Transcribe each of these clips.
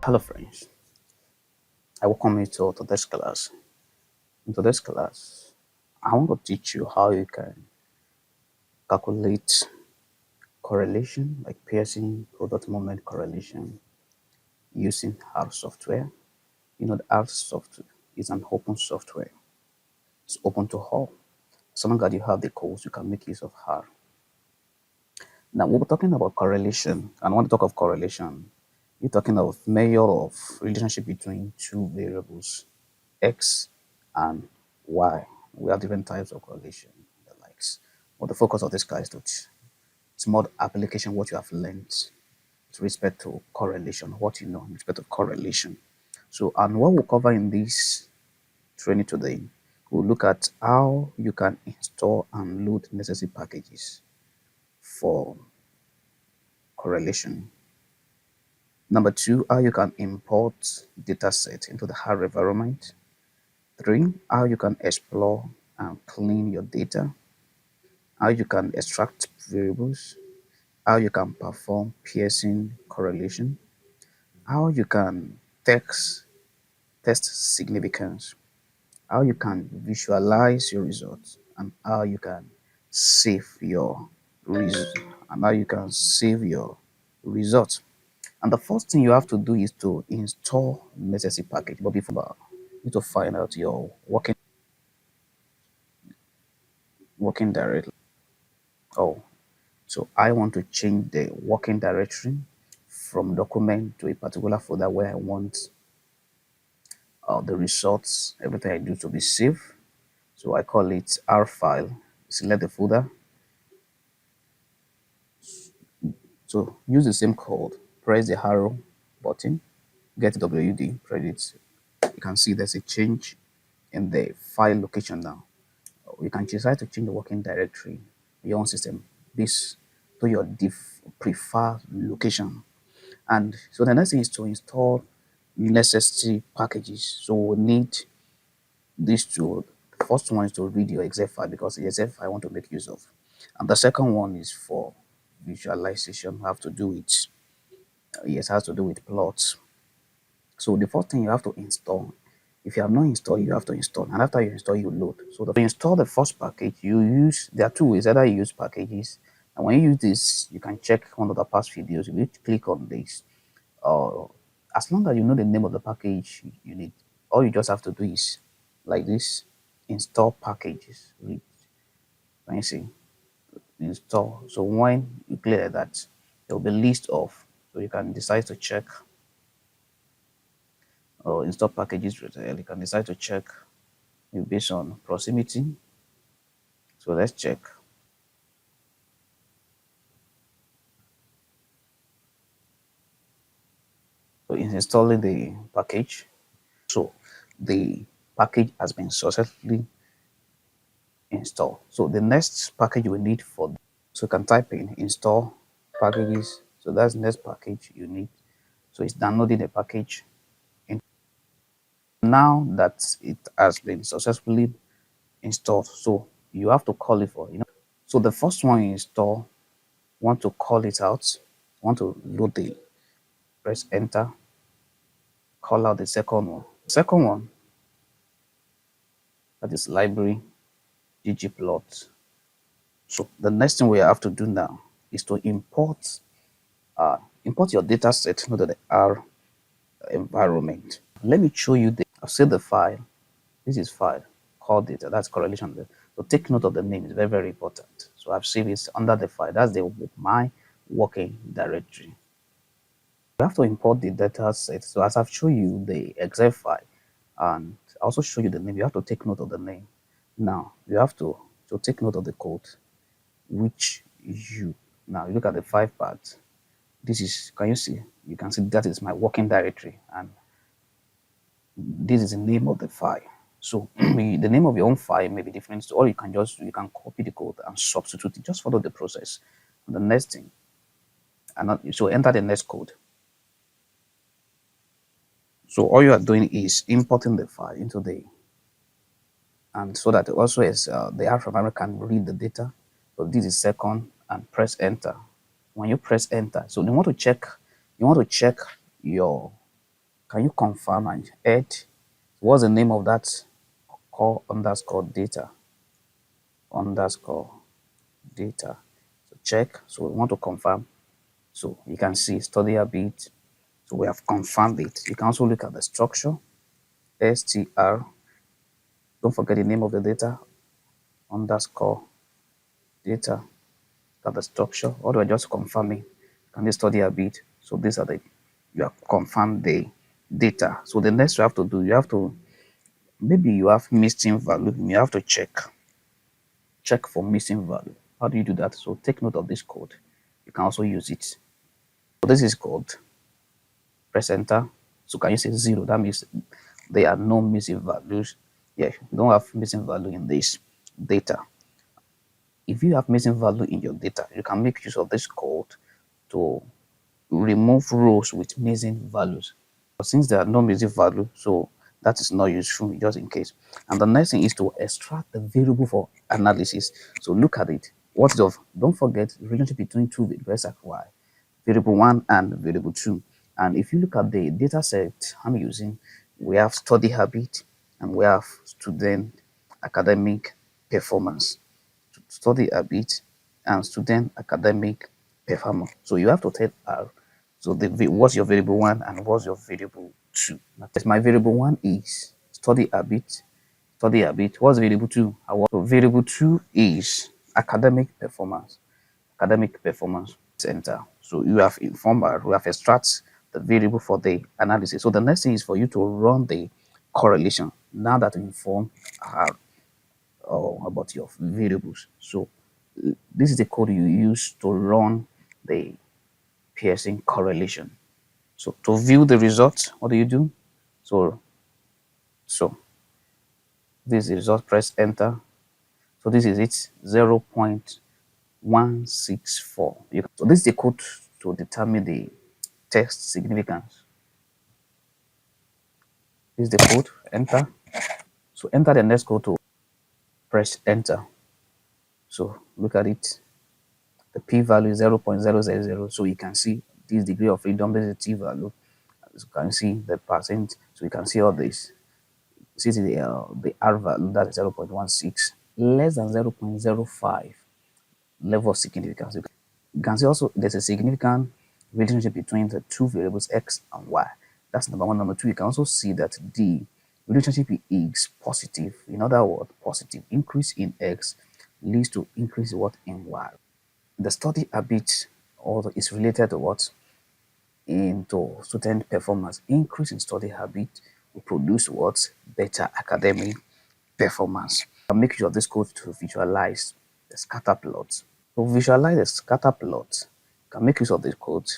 Hello friends, I welcome you to today's class. In today's class, I want to teach you how you can calculate correlation like Pearson product moment correlation using R software. You know the R software is an open software. It's open to all. So long as you have the codes, you can make use of R. Now we're talking about correlation, and when we talk of correlation, you're talking of measure of relationship between two variables, X and Y. We have different types of correlation, the likes. But the focus of this class is to it's more application what you have learned with respect to correlation, what you know in respect of correlation. So, and what we'll cover in this training today, we'll look at how you can install and load necessary packages for correlation. Number two, how you can import data set into the R environment. Three, how you can explore and clean your data. How you can extract variables. How you can perform Pearson correlation. How you can test significance. How you can visualize your results, and how you can save your results. And the first thing you have to do is to install necessary package. But before that, you need to find out your working directory. Oh, so I want to change the working directory from document to a particular folder where I want the results, everything I do to be saved. So I call it R file. Select the folder. So use the same code. Press the arrow button. Get WD. Press it. You can see there's a change in the file location now. You can decide to change the working directory your own system this to your preferred location. And so the next thing is to install necessary packages. So we need these two. The first one is to read your Excel file because the Excel file I want to make use of. And the second one is for visualization. Have to do with yes, has to do with plots. So the first thing you have to install, if you have not installed, you have to install. And after you install, you load. So to install the first package, you use there are two ways. Either you use packages, and when you use this, you can check one of the past videos. You need to click on this. As long as you know the name of the package you need, all you just have to do is like this: install packages. When you see install, so when you clear that, there will be a list of. So you can decide to check or install packages. You can decide to check based on proximity. So let's check. So in installing the package, so the package has been successfully installed. So the next package we need so you can type in install packages. So that's the next package you need. So it's downloading the package. And now that it has been successfully installed, so you have to call it for. So the first one you install, want to call it out, want to load the press enter, call out the second one. The second one, that is library ggplot. So the next thing we have to do now is to import your data set into the R environment. Let me show you I've saved the file. This is file called data. That's correlation. So take note of the name. It's very, very important. So I've saved it under the file. That's my working directory. You have to import the data set. So as I've shown you the Excel file, and I also show you the name, you have to take note of the name. Now you have to take note of the code, which now you look at the 5 parts. This is, can you see? You can see that is my working directory, and this is the name of the file. So the name of your own file may be different, so or you can copy the code and substitute it. Just follow the process. And the next thing, so enter the next code. So all you are doing is importing the file into and so that also is the R environment can read the data. So this is second, and press enter. When you press enter, so you want to check your Can you confirm and add what's the name of that core underscore data underscore data? So check. So we want to confirm. So you can see study habit. So we have confirmed it. You can also look at the structure str. Don't forget the name of the data underscore data. At the structure. Or do I just confirming? Can you study a bit? So these are the you have confirmed the data. So the next you have to do, you have to maybe you have missing value. You have to check for missing value. How do you do that? So take note of this code. You can also use it. So this is called press enter. So can you say 0? That means there are no missing values. Yeah, you don't have missing value in this data. If you have missing value in your data, you can make use of this code to remove rows with missing values. But since there are no missing value, so that is not useful just in case. And the next thing is to extract the variable for analysis. So look at it. What's the don't forget the relationship between two variables like y, variable 1 and variable 2. And if you look at the data set I'm using, we have study habit and we have student academic performance. Study habit and student academic performance. So you have to tell R. So what's your variable 1 and what's your variable 2? My variable 1 is study habit. Study habit. What's variable 2? So variable 2 is academic performance. Academic performance center. So you have informed R. We have extract the variable for the analysis. So the next thing is for you to run the correlation. Now that you inform R about your variables. So this is the code you use to run the Pearson correlation. So to view the result, what do you do? So this is the result, press enter. So this is it, 0.164. So this is the code to determine the text significance. This is the code, enter. So enter the next code to press enter. So look at it. The p-value is 0.000. So you can see this degree of freedom, this is t-value. As you can see the percent, so you can see all this. See the R value, that's 0.16, less than 0.05 level of significance. You can see also there's a significant relationship between the two variables x and y. That's number one. Number two, you can also see that the relationship is positive. In other words, positive increase in x leads to increase what in y. The study habit also is related to what into student performance. Increase in study habit will produce what better academic performance. And make use of this code to visualize the scatter plot. To visualize the scatter plot, you can make use of this code.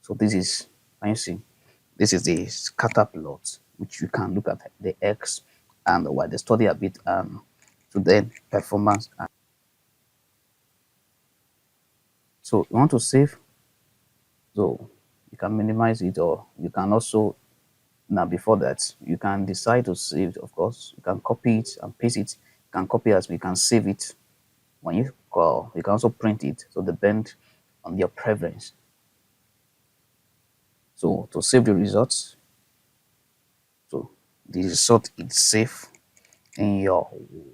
So this is, can you see? This is the scatter plot, which you can look at the x and the y, the study habit and student performance. So you want to save, so you can minimize it, or you can also, now before that you can decide to save it. Of course you can copy it and paste it. You can copy as we can save it. When you call, you can also print it, so depend on your preference. So to save the results, so the result is safe in your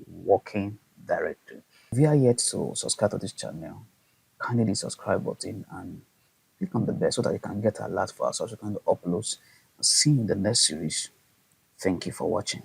working directory. If you are yet to subscribe to this channel, kindly the subscribe button and click on the bell so that you can get alert for our subsequent uploads. See you in the next series. Thank you for watching.